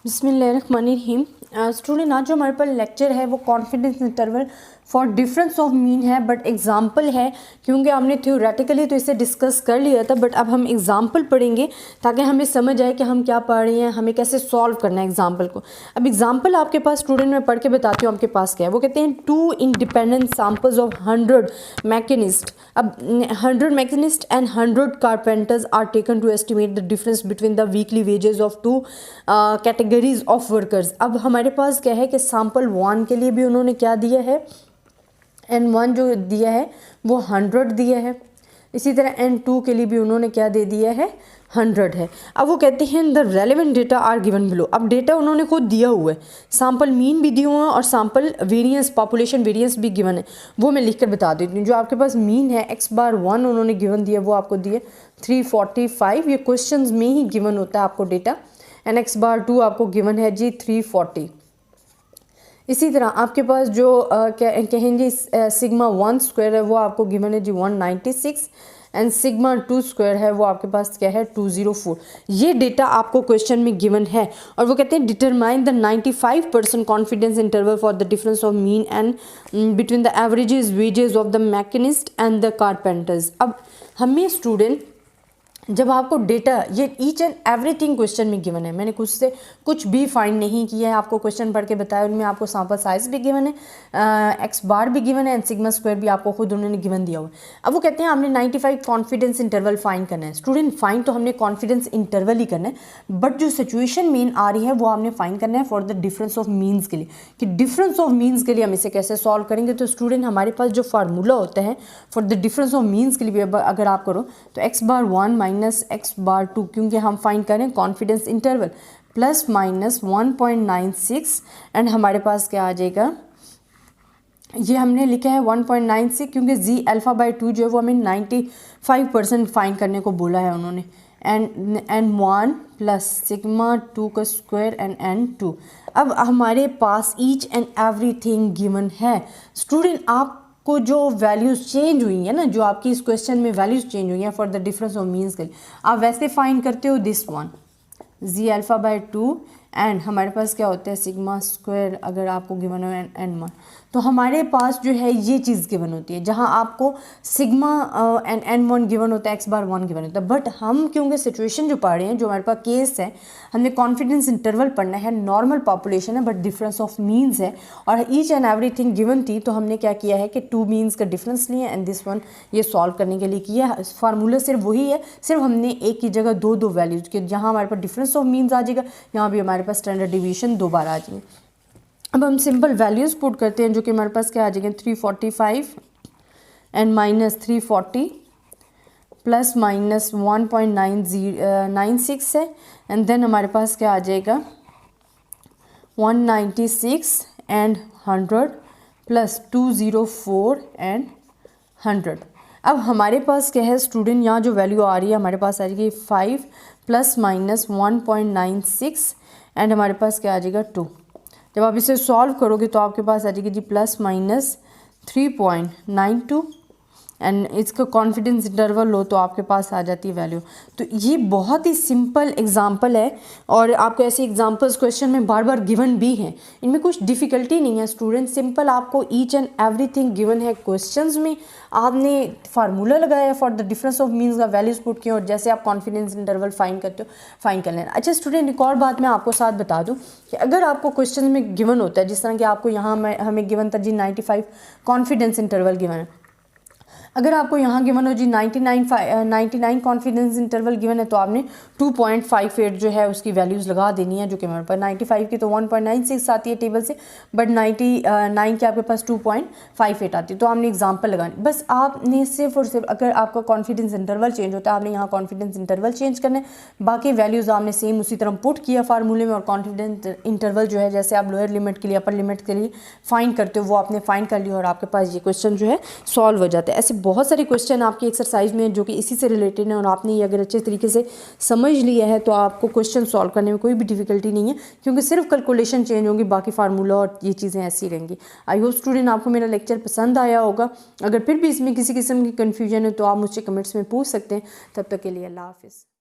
बिस्मिल्लाहिर्रहमानिर्रहीम। स्टूडेंट, आज जो हमारे पास लेक्चर है वो confidence interval for difference of mean है, बट एग्जाम्पल है क्योंकि हमने थ्योरेटिकली तो इसे डिस्कस कर लिया था, बट अब हम एग्जाम्पल पढ़ेंगे ताकि हमें समझ आए कि हम क्या पढ़ रहे हैं, हमें कैसे सॉल्व करना है एग्जाम्पल को। अब एग्जाम्पल आपके पास स्टूडेंट मैं पढ़ के बताती हूँ आपके पास क्या है। वो कहते हैं 2 इंडिपेंडेंट सैम्पल्स ऑफ 100 मैकेनिस्ट। अब 100 machinist and 100 carpenters are taken to estimate the difference between the weekly wages of 2 categories of workers. अब हमारे पास क्या है कि सैम्पल 1 के लिए भी उन्होंने क्या दिया है, N1 जो दिया है वो 100 दिया है। इसी तरह N2 के लिए भी उन्होंने क्या दे दिया है, 100 है। अब वो कहते हैं the relevant data are given below. अब डेटा उन्होंने खुद दिया हुआ है, सैम्पल मीन भी दिया हुआ है और सैम्पल वेरिएंस, पॉपुलेशन वेरिएंस भी गिवन है। वो मैं लिख कर बता देती हूँ। जो आपके पास मीन है x⁻1 उन्होंने गिवन दिया, वो आपको दिए 345। ये क्वेश्चन में ही गिवन होता है आपको डेटा। एंड x⁻2 आपको गिवन है जी 340। इसी तरह आपके पास जो कहेंगे सिग्मा 1 स्क्वायर है वो आपको गिवन है जी 196 एंड सिग्मा 2 स्क्वायर है वो आपके पास क्या है 204। ये डेटा आपको क्वेश्चन में गिवन है और वो कहते हैं determine the 95% confidence interval for the difference of mean and between the averages wages of the machinist and the carpenters. अब हमें स्टूडेंट जब आपको डेटा ये ईच एंड एवरीथिंग क्वेश्चन में गिवन है, मैंने कुछ से कुछ भी फाइंड नहीं किया है, आपको क्वेश्चन पढ़ के बताया। उनमें आपको सैम्पल साइज भी गिवन है, x⁻ भी गिवन है एंड सिग्मा स्क्वायर भी आपको खुद उन्होंने गिवन दिया हुआ है। अब वो कहते हैं हमने 95 कॉन्फिडेंस इंटरवल फाइंड करना है। स्टूडेंट फाइंड तो हमने कॉन्फिडेंस इंटरवल ही करना है, बट जो सिचुएशन मेन आ रही है वो हमने फाइंड करना है for the difference of means के लिए, कि डिफरेंस ऑफ मीन्स के लिए हम इसे कैसे सॉल्व करेंगे। तो स्टूडेंट हमारे पास जो फार्मूला होता है for the difference of means के लिए अगर आप करो तो x⁻1 माइनस x⁻2, क्योंकि हम फाइंड करें confidence interval, plus minus 1.96 and हमारे पास क्या आ जाएगा, ये हमने लिखा है 1.96 क्योंकि z⁻2 जो है वो हमें 95% फाइंड करने को बोला है उन्होंने। एंड 1 प्लस सिग्मा 2 का स्क्वायर एंड N2। अब हमारे पास ईच एंड एवरीथिंग गिवन है। स्टूडेंट आपको जो वैल्यूज़ चेंज हुई है ना, जो आपकी इस क्वेश्चन में वैल्यूज़ चेंज हुई हैं for the difference of means के लिए, आप वैसे फाइंड करते हो दिस वन z⁻2 एंड हमारे पास क्या होता है सिग्मा स्क्वायर अगर आपको गिवन हो N1। तो हमारे पास जो है ये चीज़ गिवन होती है जहाँ आपको सिग्मा एंड N1 गिवन होता है, x⁻1 गिवन होता है। बट हम क्योंकि सिचुएशन जो पढ़ रहे हैं, जो हमारे पास केस है, हमने कॉन्फिडेंस इंटरवल पढ़ना है, नॉर्मल पॉपुलेशन है बट डिफरेंस ऑफ मीन्स है और ईच एंड एवरीथिंग गिवन थी। तो हमने क्या किया है कि 2 मीन्स का डिफरेंस लिया एंड दिस वन ये सॉल्व करने के लिए किया। फार्मूला सिर्फ वही है, सिर्फ हमने एक की जगह दो वैल्यूज के, जहाँ हमारे पास डिफरेंस ऑफ मीन्स आ जाएगा यहाँ भी हमारे पास स्टैंडर्ड डिवीजन 2 बार आ जाएंगे। अब हम सिंपल वैल्यूज़ पुट करते हैं जो कि हमारे पास क्या आ जाएंगे 345 एंड माइनस 340 प्लस माइनस 1.96 है एंड देन हमारे पास क्या आ जाएगा 196 एंड 100 प्लस 204 एंड 100। अब हमारे पास क्या है स्टूडेंट, यहाँ जो वैल्यू आ रही है हमारे पास आ जाएगी 5 प्लस माइनस 1.96 एंड हमारे पास क्या आ जाएगा 2। जब आप इसे सॉल्व करोगे तो आपके पास आ जाएगी जी प्लस माइनस 3.92 एंड इसका कॉन्फिडेंस इंटरवल लो तो आपके पास आ जाती है वैल्यू। तो ये बहुत ही सिंपल एग्जांपल है और आपको ऐसे एग्जांपल्स क्वेश्चन में बार बार गिवन भी हैं, इनमें कुछ डिफ़िकल्टी नहीं है स्टूडेंट। सिंपल आपको ईच एंड एवरीथिंग गिवन है क्वेश्चंस में, आपने फार्मूला लगाया for the difference of means का वैल्यूज पुट किया और जैसे आप कॉन्फिडेंस इंटरवल फाइंड करते हो फाइंड कर लेना। अच्छा स्टूडेंट, एक और बात मैं आपको साथ बता दूँ कि अगर आपको क्वेश्चन में गिवन होता है, जिस तरह कि आपको यहाँ हमें गिवन था जी 95 कॉन्फिडेंस इंटरवल गिवन है, अगर आपको यहाँ गिवन हो जी 99 कॉन्फिडेंस इंटरवल गिवन है तो आपने 2.58 जो है उसकी वैल्यूज़ लगा देनी है, जो कि हमारे पास 95 की तो 1.96 आती है टेबल से, बट 99 के आपके पास 2.58 आती है। तो आपने एग्जांपल लगानी, बस आपने सिर्फ और सिर्फ अगर आपका कॉन्फिडेंस इंटरवल चेंज होता है आपने यहाँ कॉन्फिडेंस इंटरवल चेंज करना है, बाकी वैल्यूज़ आपने सेम उसी तरह पुट किया फार्मूले में। और कॉन्फिडेंस इंटरवल जो है जैसे आप लोअर लिमिट के लिए अपर लिमिट के लिए फाइंड करते हो वो आपने फाइंड कर लिया और आपके पास ये क्वेश्चन जो है सॉल्व हो जाता है। ऐसे बहुत सारे क्वेश्चन आपकी एक्सरसाइज में जो कि इसी से रिलेटेड है और आपने ये अगर अच्छे तरीके से समझ लिया है तो आपको क्वेश्चन सॉल्व करने में कोई भी डिफिकल्टी नहीं है, क्योंकि सिर्फ कैलकुलेशन चेंज होंगी, बाकी फार्मूला और ये चीज़ें ऐसी रहेंगी। आई होप स्टूडेंट आपको मेरा लेक्चर पसंद आया होगा। अगर फिर भी इसमें किसी किस्म की कन्फ्यूजन है तो आप मुझसे कमेंट्स में पूछ सकते हैं। तब तक के लिए अल्लाह हाफिज़।